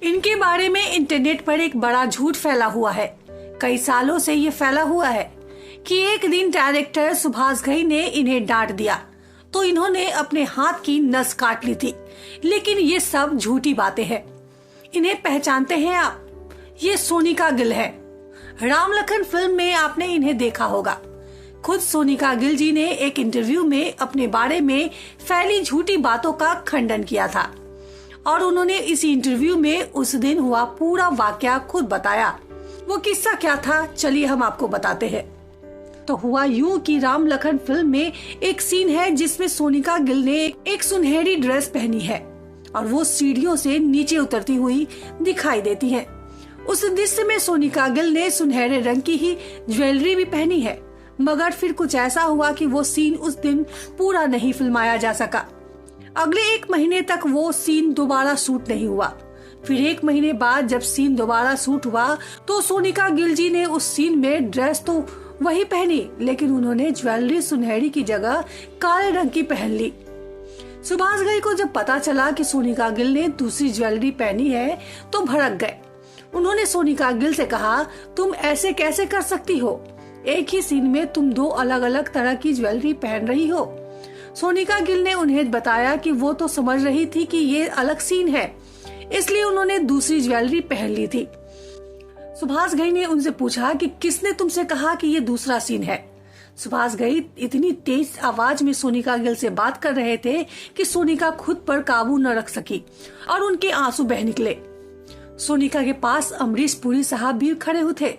इनके बारे में इंटरनेट पर एक बड़ा झूठ फैला हुआ है। कई सालों से ये फैला हुआ है कि एक दिन डायरेक्टर सुभाष घई ने इन्हें डांट दिया तो इन्होंने अपने हाथ की नस काट ली थी, लेकिन ये सब झूठी बातें हैं। इन्हें पहचानते हैं आप? ये सोनिका गिल है। राम लखन फिल्म में आपने इन्हें देखा होगा। खुद सोनिका गिल जी ने एक इंटरव्यू में अपने बारे में फैली झूठी बातों का खंडन किया था और उन्होंने इस इंटरव्यू में उस दिन हुआ पूरा वाकया खुद बताया। वो किस्सा क्या था, चलिए हम आपको बताते हैं। तो हुआ यूं कि राम लखन फिल्म में एक सीन है जिसमें सोनिका गिल ने एक सुनहरी ड्रेस पहनी है और वो सीढ़ियों से नीचे उतरती हुई दिखाई देती है। उस दृश्य में सोनिका गिल ने सुनहरे रंग की ही ज्वेलरी भी पहनी है, मगर फिर कुछ ऐसा हुआ कि वो सीन उस दिन पूरा नहीं फिल्माया जा सका। अगले 1 महीने तक वो सीन दोबारा शूट नहीं हुआ। फिर 1 महीने बाद जब सीन दोबारा शूट हुआ तो सोनिका गिल जी ने उस सीन में ड्रेस तो वही पहनी, लेकिन उन्होंने ज्वेलरी सुनहरी की जगह काले रंग की पहन ली। सुभाष घई को जब पता चला कि सोनिका गिल ने दूसरी ज्वेलरी पहनी है तो भड़क गए। उन्होंने सोनिका गिल से कहा, तुम ऐसे कैसे कर सकती हो? एक ही सीन में तुम 2 अलग अलग तरह की ज्वेलरी पहन रही हो। सोनिका गिल ने उन्हें बताया कि वो तो समझ रही थी कि ये अलग सीन है, इसलिए उन्होंने दूसरी ज्वेलरी पहन ली थी। सुभाष घई ने उनसे पूछा कि किसने तुमसे कहा कि ये दूसरा सीन है? सुभाष घई इतनी तेज आवाज में सोनिका गिल से बात कर रहे थे कि सोनिका खुद पर काबू न रख सकी और उनके आंसू बह निकले। सोनिका के पास अमरीश पुरी साहब भी खड़े हुए थे।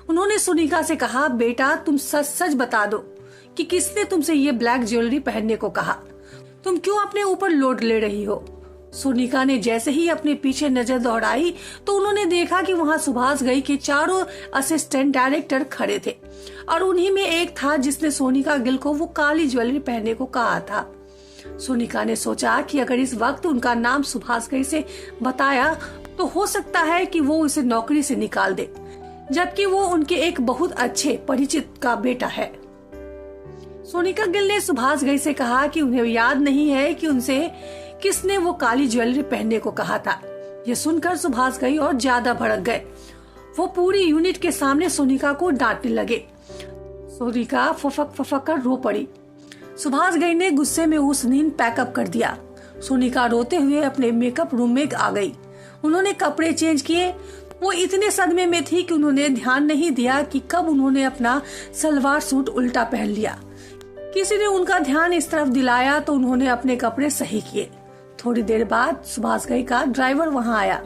उन्होंने सोनिका से कहा, बेटा तुम सच सच बता दो कि किसने तुमसे ये ब्लैक ज्वेलरी पहनने को कहा? तुम क्यों अपने ऊपर लोड ले रही हो? सोनिका ने जैसे ही अपने पीछे नजर दौड़ाई तो उन्होंने देखा कि वहाँ सुभाष घई के चारों असिस्टेंट डायरेक्टर खड़े थे और उन्हीं में एक था जिसने सोनिका गिल को वो काली ज्वेलरी पहनने को कहा था। सोनिका ने सोचा कि अगर इस वक्त उनका नाम सुभाष घई से बताया तो हो सकता है कि वो उसे नौकरी से निकाल दे, जबकि वो उनके एक बहुत अच्छे परिचित का बेटा है। सोनिका गिल ने सुभाष घई से कहा कि उन्हें याद नहीं है कि उनसे किसने वो काली ज्वेलरी पहनने को कहा था। ये सुनकर सुभाष घई और ज्यादा भड़क गए। वो पूरी यूनिट के सामने सोनिका को डांटने लगे। सोनिका फफक फफक कर रो पड़ी। सुभाष घई ने गुस्से में उस दिन पैकअप कर दिया। सोनिका रोते हुए अपने मेकअप रूम में आ गई। उन्होंने कपड़े चेंज किए। वो इतने सदमे में थी कि उन्होंने ध्यान नहीं दिया कि कब उन्होंने अपना सलवार सूट उल्टा पहन लिया। किसी ने उनका ध्यान इस तरफ दिलाया तो उन्होंने अपने कपड़े सही किए। थोड़ी देर बाद सुभाष घई का ड्राइवर वहां आया।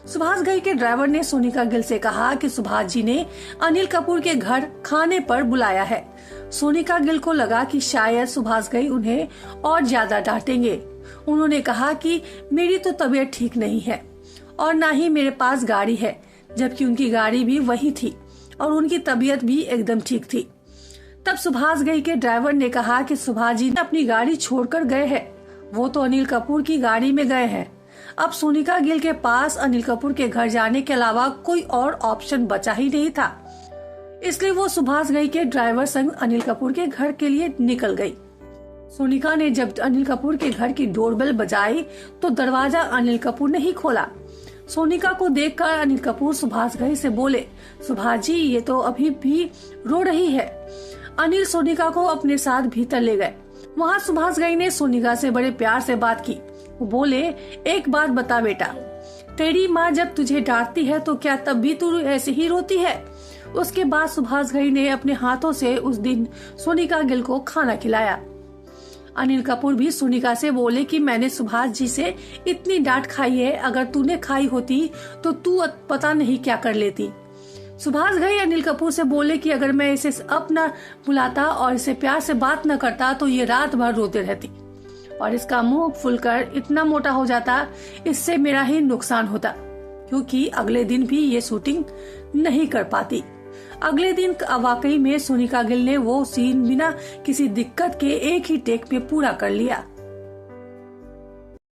सुभाष घई के ड्राइवर ने सोनिका गिल से कहा कि सुभाष जी ने अनिल कपूर के घर खाने पर बुलाया है। सोनिका गिल को लगा कि शायद सुभाष घई उन्हें और ज्यादा डांटेंगे। उन्होंने कहा कि मेरी तो तबीयत ठीक नहीं है और ना ही मेरे पास गाड़ी है, जबकि उनकी गाड़ी भी वही थी और उनकी तबीयत भी एकदम ठीक थी। तब सुभाष घई के ड्राइवर ने कहा कि सुभाष जी अपनी गाड़ी छोड़कर गए हैं, वो तो अनिल कपूर की गाड़ी में गए हैं। अब सोनिका गिल के पास अनिल कपूर के घर जाने के अलावा कोई और ऑप्शन बचा ही नहीं था, इसलिए वो सुभाष घई के ड्राइवर संग अनिल कपूर के घर के लिए निकल गई। सोनिका ने जब अनिल कपूर के घर की डोरबेल बजाई तो दरवाजा अनिल कपूर ने ही खोला। सोनिका को देखकर अनिल कपूर सुभाष घई से बोले, सुभाष जी ये तो अभी भी रो रही है। अनिल सोनिका को अपने साथ भीतर ले गए। वहाँ सुभाष घई ने सोनिका से बड़े प्यार से बात की। वो बोले, एक बात बता बेटा, तेरी माँ जब तुझे डांटती है तो क्या तब भी तू ऐसे ही रोती है? उसके बाद सुभाष घई ने अपने हाथों से उस दिन सोनिका गिल को खाना खिलाया। अनिल कपूर भी सोनिका से बोले कि मैंने सुभाष जी से इतनी डांट खाई है, अगर तूने खाई होती तो तू पता नहीं क्या कर लेती। सुभाष घई अनिल कपूर से बोले कि अगर मैं इसे अब न बुलाता और इसे प्यार से बात न करता तो ये रात भर रोते रहती और इसका मुंह फुलकर इतना मोटा हो जाता, इससे मेरा ही नुकसान होता, क्योंकि अगले दिन भी ये शूटिंग नहीं कर पाती। अगले दिन वाकई में सोनिका गिल ने वो सीन बिना किसी दिक्कत के एक ही टेक में पूरा कर लिया।